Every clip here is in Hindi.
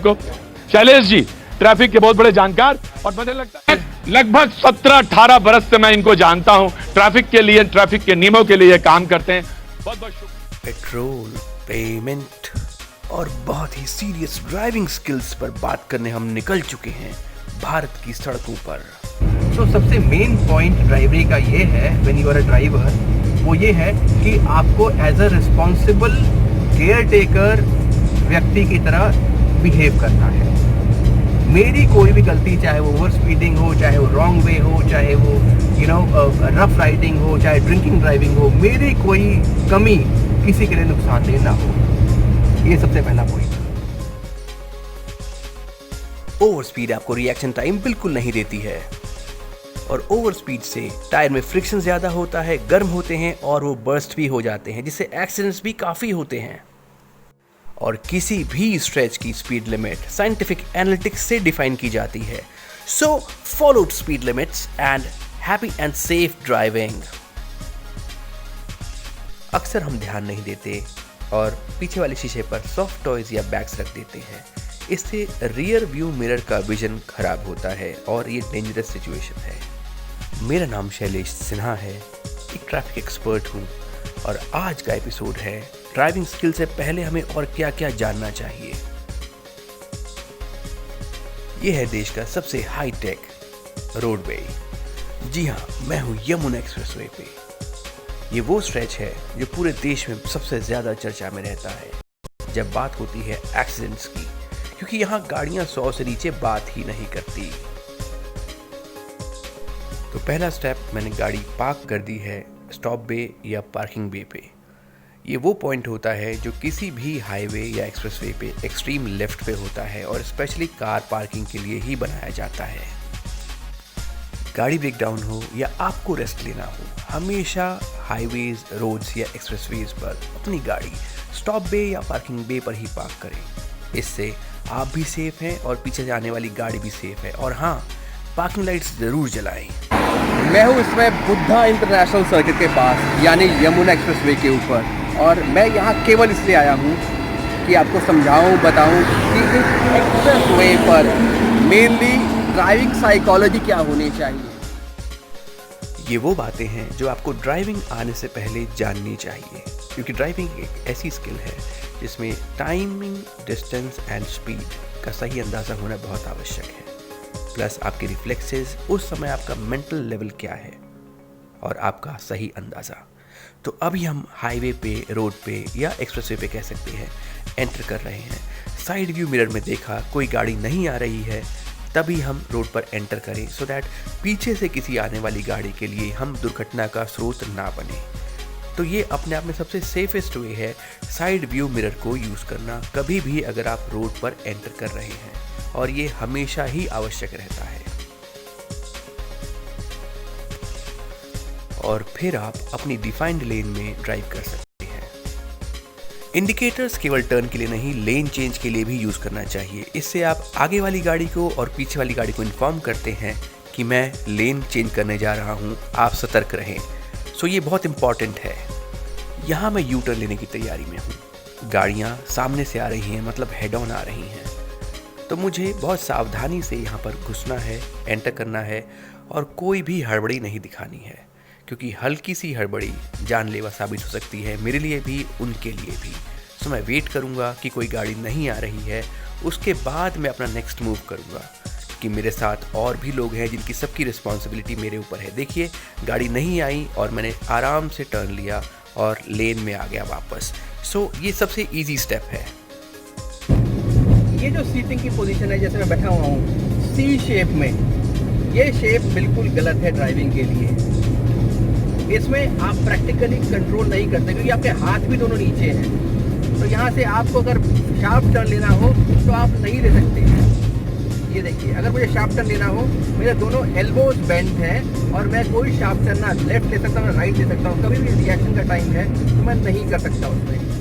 को शैलेश जी ट्रैफिक के बहुत बड़े जानकार और मुझे लगता है लगभग 17-18 बरस से मैं इनको जानता हूं। ट्रैफिक के लिए, ट्रैफिक के नियमों के लिए काम करते हैं। बहुत बहुत शुक्रिया। पेट्रोल, पेमेंट और बहुत ही सीरियस ड्राइविंग स्किल्स पर बात करने हम निकल चुके हैं भारत की सड़कों पर। तो सबसे मेन पॉइंट ड्राइवरी का ये है, when you are a driver, वो ये है कि आपको as a responsible care taker व्यक्ति की तरह बिहेव करना है। मेरी कोई भी गलती, चाहे वो ओवर स्पीडिंग हो, चाहे वो रॉन्ग वे हो, चाहे वो रफ राइडिंग हो, चाहे ड्रिंकिंग ड्राइविंग हो, मेरी कोई कमी किसी के लिए नुकसानदेह ना हो। ये सबसे पहला पॉइंट। ओवर स्पीड आपको रिएक्शन टाइम बिल्कुल नहीं देती है और ओवर स्पीड से टायर में फ्रिक्शन ज्यादा होता है, गर्म होते हैं और वो बर्स्ट भी हो जाते हैं, जिससे एक्सीडेंट्स भी काफी होते हैं। और किसी भी स्ट्रेच की स्पीड लिमिट साइंटिफिक एनालिटिक्स से डिफाइन की जाती है। So follow speed limits and happy and safe driving. अक्सर हम ध्यान नहीं देते और पीछे वाले शीशे पर सॉफ्ट टॉयज या बैग्स रख देते हैं। इससे रियर व्यू मिरर का विजन खराब होता है और ये डेंजरस सिचुएशन है। मेरा नाम शैलेश सिन्हा है, एक ट्रैफिक एक्सपर्ट हूँ और आज का एपिसोड है ड्राइविंग स्किल से पहले हमें और क्या क्या जानना चाहिए। यह है देश का सबसे हाई टेक रोडवे। जी हाँ, मैं हूँ यमुना एक्सप्रेसवे पे। ये वो स्ट्रेच है जो पूरे देश में सबसे ज्यादा चर्चा में रहता है जब बात होती है एक्सीडेंट्स की, क्योंकि यहाँ गाड़ियां 100 से नीचे बात ही नहीं करती। तो पहला स्टेप, मैंने गाड़ी पार्क कर दी है स्टॉप बे या पार्किंग बे पे। ये वो पॉइंट होता है जो किसी भी हाईवे या एक्सप्रेसवे पे एक्सट्रीम लेफ्ट पे होता है और स्पेशली कार पार्किंग के लिए ही बनाया जाता है। गाड़ी ब्रेक डाउन हो या आपको रेस्ट लेना हो, हमेशा हाईवेज, रोड्स या एक्सप्रेसवेज पर अपनी गाड़ी स्टॉप बे या पार्किंग बे पर ही पार्क करें। इससे आप भी सेफ हैं और पीछे से आने वाली गाड़ी भी सेफ है। और हाँ, पार्किंग लाइट्स जरूर जलाएं। मैं हूँ इसमें बुद्धा इंटरनेशनल सर्किट के पास, यानी यमुना एक्सप्रेसवे के ऊपर, और मैं यहाँ केवल इसलिए आया हूँ कि आपको समझाऊँ, बताऊँ कि इस एक्सप्रेसवे पर मेनली ड्राइविंग साइकोलॉजी क्या होनी चाहिए। ये वो बातें हैं जो आपको ड्राइविंग आने से पहले जाननी चाहिए, क्योंकि ड्राइविंग एक ऐसी स्किल है जिसमें टाइमिंग, डिस्टेंस एंड स्पीड का सही अंदाज़ा होना बहुत आवश्यक है। प्लस आपके रिफ्लेक्सेस, उस समय आपका मेंटल लेवल क्या है और आपका सही अंदाज़ा। तो अभी हम हाईवे पे, रोड पे या एक्सप्रेसवे पे कह सकते हैं एंटर कर रहे हैं। साइड व्यू मिरर में देखा कोई गाड़ी नहीं आ रही है, तभी हम रोड पर एंटर करें, सो दैट पीछे से किसी आने वाली गाड़ी के लिए हम दुर्घटना का स्रोत ना बने। तो ये अपने आप में सबसे सेफेस्ट वे है साइड व्यू मिरर को यूज़ करना, कभी भी अगर आप रोड पर एंटर कर रहे हैं, और ये हमेशा ही आवश्यक रहता है। और फिर आप अपनी डिफाइंड लेन में ड्राइव कर सकते हैं। इंडिकेटर्स केवल टर्न के लिए नहीं, लेन चेंज के लिए भी यूज करना चाहिए। इससे आप आगे वाली गाड़ी को और पीछे वाली गाड़ी को इन्फॉर्म करते हैं कि मैं लेन चेंज करने जा रहा हूं, आप सतर्क रहें। सो ये बहुत इंपॉर्टेंट है। यहाँ मैं यू टर्न लेने की तैयारी में हूँ। गाड़ियाँ सामने से आ रही हैं, मतलब हेड ऑन आ रही हैं, तो मुझे बहुत सावधानी से यहाँ पर घुसना है, एंटर करना है और कोई भी हड़बड़ी नहीं दिखानी है, क्योंकि हल्की सी हड़बड़ी जानलेवा साबित हो सकती है, मेरे लिए भी, उनके लिए भी। सो मैं वेट करूँगा कि कोई गाड़ी नहीं आ रही है, उसके बाद मैं अपना नेक्स्ट मूव करूँगा, कि मेरे साथ और भी लोग हैं जिनकी सबकी रिस्पॉन्सिबिलिटी मेरे ऊपर है। देखिए, गाड़ी नहीं आई और मैंने आराम से टर्न लिया और लेन में आ गया वापस। सो ये सबसे ईजी स्टेप है। ये जो सीटिंग की पोजीशन है, जैसे मैं बैठा हुआ हूँ सी शेप में, ये शेप बिल्कुल गलत है ड्राइविंग के लिए। इसमें आप प्रैक्टिकली कंट्रोल नहीं करते, क्योंकि आपके हाथ भी दोनों नीचे हैं। तो यहाँ से आपको अगर शार्प टर्न लेना हो तो आप नहीं ले सकते हैं। ये देखिए, अगर मुझे शार्प टर्न लेना हो, मेरे दोनों एल्बोज बेंड हैं और मैं कोई शार्प टर्न ना लेफ्ट ले सकता हूँ ना राइट ले सकता हूँ। कभी भी रिएक्शन का टाइम है तो मैं नहीं कर सकता उसमें।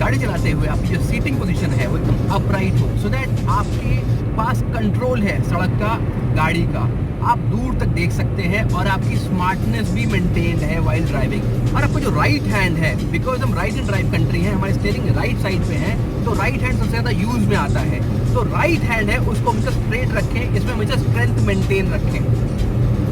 गाड़ी चलाते हुए आपकी जो सीटिंग पोजीशन है वो एकदम अपराइट हो, सो दैट आपके पास कंट्रोल है सड़क का, गाड़ी का, आप दूर तक देख सकते हैं और आपकी स्मार्टनेस भी मेंटेन्ड है वाइल ड्राइविंग। और आपको जो राइट हैंड है, बिकॉज हम राइट एंड ड्राइव कंट्री है, हमारे स्टीयरिंग राइट साइड पे है, तो राइट हैंड सबसे ज़्यादा यूज में आता है। तो राइट हैंड है, उसको हमेशा स्ट्रेट रखें, इसमें हमेशा स्ट्रेंथ मेंटेन रखें,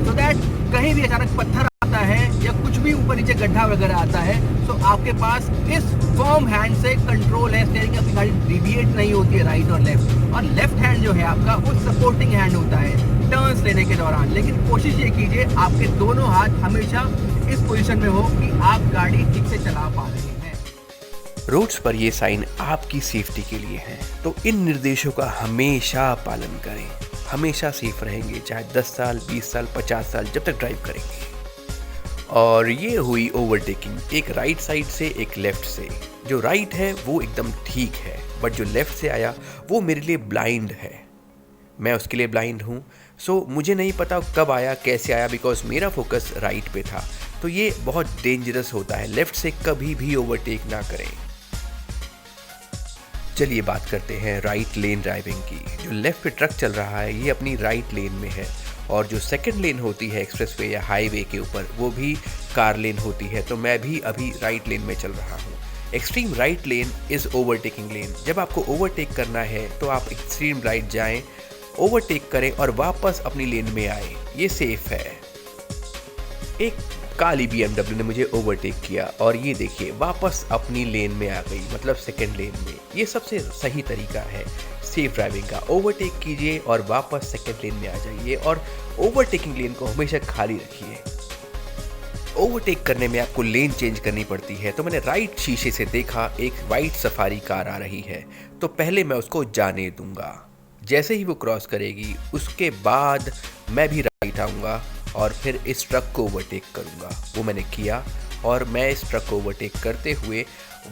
सो दैट कहीं भी अचानक पत्थर आता है या कुछ भी ऊपर नीचे गड्ढा वगैरह आता है तो आपके पास इस फर्म हैंड से कंट्रोल है, स्टीयरिंग आपकी गाड़ी डिविएट नहीं होती है राइट और लेफ्ट। और लेफ्ट हैंड जो है आपका वो सपोर्टिंग हैंड होता है टर्न्स लेने के दौरान। लेकिन कोशिश ये कीजिए आपके दोनों हाथ हमेशा इस पोजीशन में हो कि आप गाड़ी ठीक से चला पा रहे हैं। रोड्स पर ये साइन आपकी सेफ्टी के लिए हैं, तो इन निर्देशों का हमेशा पालन करें। हमेशा सेफ रहेंगे, चाहे 10 साल, 20 साल, 50 साल, जब तक ड्राइव करेंगे। और ये हुई ओवरटेकिंग, एक राइट साइड से एक लेफ्ट से। जो राइट है वो एकदम ठीक है, बट जो लेफ्ट से आया वो मेरे लिए ब्लाइंड है, मैं उसके लिए ब्लाइंड हूँ। सो मुझे नहीं पता कब आया, कैसे आया, बिकॉज मेरा फोकस राइट पे था। तो ये बहुत डेंजरस होता है, लेफ्ट से कभी भी ओवरटेक ना करें। चलिए बात करते हैं राइट लेन ड्राइविंग की। जो लेफ्ट पे ट्रक चल रहा है ये अपनी राइट लेन में है, और जो सेकंड लेन होती है एक्सप्रेसवे या हाईवे के ऊपर वो भी कार लेन होती है। तो मैं भी अभी राइट लेन में चल रहा हूँ। Extreme right lane is overtaking lane. जब आपको ओवरटेक करना है तो आप एक्सट्रीम राइट जाएं, ओवरटेक करें और वापस अपनी लेन में आए, ये सेफ है। एक काली BMW ने मुझे ओवरटेक किया और ये देखिए वापस अपनी लेन में आ गई, मतलब सेकंड लेन में। ये सबसे सही तरीका है सेफ ड्राइविंग का। ओवरटेक कीजिए और वापस सेकंड लेन में आ जाइए, और ओवरटेकिंग लेन को हमेशा खाली रखिए। ओवरटेक करने में आपको लेन चेंज करनी पड़ती है। तो मैंने राइट शीशे से देखा एक वाइट सफारी कार आ रही है, तो पहले मैं उसको जाने दूंगा। जैसे ही वो क्रॉस करेगी उसके बाद मैं भी राइट आऊँगा और फिर इस ट्रक को ओवरटेक करूँगा। वो मैंने किया और मैं इस ट्रक को ओवरटेक करते हुए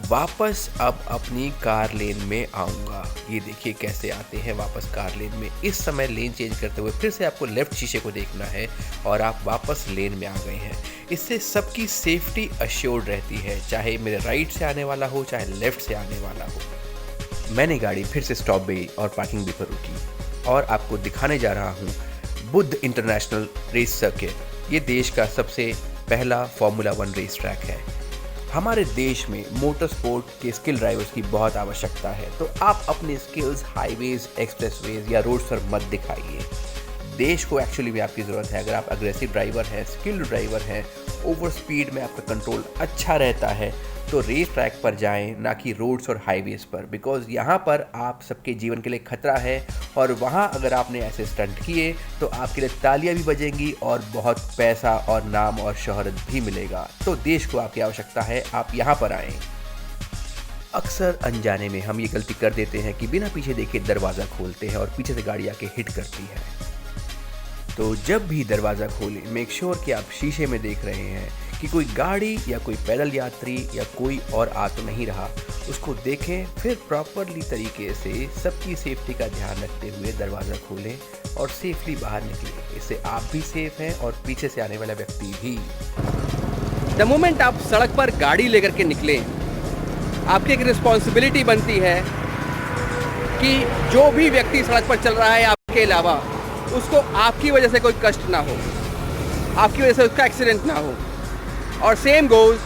वापस अब अपनी कार लेन में आऊँगा। ये देखिए कैसे आते हैं वापस कार लेन में। इस समय लेन चेंज करते हुए फिर से आपको लेफ़्ट शीशे को देखना है और आप वापस लेन में आ गए हैं। इससे सबकी सेफ्टी अश्योर्ड रहती है, चाहे मेरे राइट से आने वाला हो चाहे लेफ़्ट से आने वाला हो। मैंने गाड़ी फिर से स्टॉप गई और पार्किंग भी पर रुकी और आपको दिखाने जा रहा हूँ बुद्ध इंटरनेशनल रेस सर्किट। ये देश का सबसे पहला फार्मूला 1 रेस ट्रैक है। हमारे देश में मोटर स्पोर्ट के स्किल ड्राइवर्स की बहुत आवश्यकता है, तो आप अपने स्किल्स हाईवेज, एक्सप्रेसवेज या रोड्स पर मत दिखाइए। देश को एक्चुअली भी आपकी ज़रूरत है। अगर आप अग्रेसिव ड्राइवर हैं, स्किल्ड ड्राइवर हैं, ओवर स्पीड में आपका कंट्रोल अच्छा रहता है, तो रेस ट्रैक पर जाएं, ना कि रोड्स और हाईवेज़ पर, बिकॉज यहाँ पर आप सबके जीवन के लिए खतरा है। और वहाँ अगर आपने ऐसे स्टंट किए तो आपके लिए तालियां भी बजेंगी और बहुत पैसा और नाम और शोहरत भी मिलेगा। तो देश को आपकी आवश्यकता है, आप यहाँ पर आएँ। अक्सर अनजाने में हम ये गलती कर देते हैं कि बिना पीछे देखे दरवाज़ा खोलते हैं और पीछे से गाड़ी आके हिट करती है। तो जब भी दरवाज़ा खोलें, मेक श्योर कि आप शीशे में देख रहे हैं कि कोई गाड़ी या कोई पैदल यात्री या कोई और आ तो नहीं रहा, उसको देखें, फिर प्रॉपरली तरीके से सबकी सेफ्टी का ध्यान रखते हुए दरवाज़ा खोलें और सेफली बाहर निकलें। इससे आप भी सेफ हैं और पीछे से आने वाला व्यक्ति भी। द मोमेंट आप सड़क पर गाड़ी लेकर के निकलें, आपकी एक रिस्पॉन्सिबिलिटी बनती है कि जो भी व्यक्ति सड़क पर चल रहा है आपके अलावा, उसको आपकी वजह से कोई कष्ट ना हो, आपकी वजह से उसका एक्सीडेंट ना हो। और सेम गोज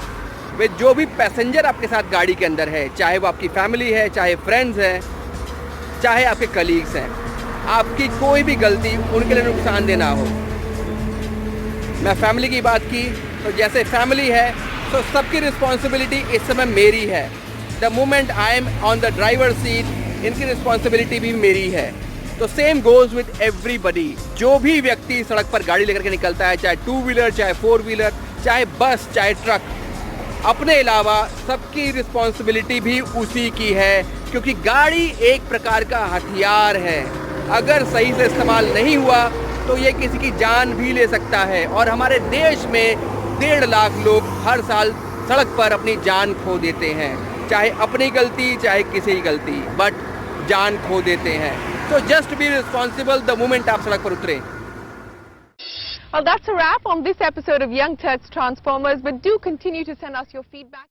विद जो भी पैसेंजर आपके साथ गाड़ी के अंदर है, चाहे वो आपकी फैमिली है, चाहे फ्रेंड्स हैं, चाहे आपके कलीग्स हैं, आपकी कोई भी गलती उनके लिए नुकसानदेह ना हो। मैं फैमिली की बात की तो जैसे फैमिली है तो सबकी रिस्पॉन्सिबिलिटी इस समय मेरी है। The moment I am on the driver seat, इनकी रिस्पॉन्सिबिलिटी भी मेरी है। तो सेम गोज विद एवरीबडी। जो भी व्यक्ति सड़क पर गाड़ी लेकर के निकलता है, चाहे 2 व्हीलर, चाहे 4 व्हीलर, चाहे बस, चाहे ट्रक, अपने अलावा सबकी रिस्पॉन्सिबिलिटी भी उसी की है, क्योंकि गाड़ी एक प्रकार का हथियार है। अगर सही से इस्तेमाल नहीं हुआ तो ये किसी की जान भी ले सकता है। और हमारे देश में 1.5 लाख लोग हर साल सड़क पर अपनी जान खो देते हैं, चाहे अपनी गलती चाहे किसी की गलती, बट जान खो देते हैं। तो just be responsible the moment आप सड़क पर उतरे। Well, that's a wrap on this episode of Young Turks Transformers, but do continue to send us your feedback.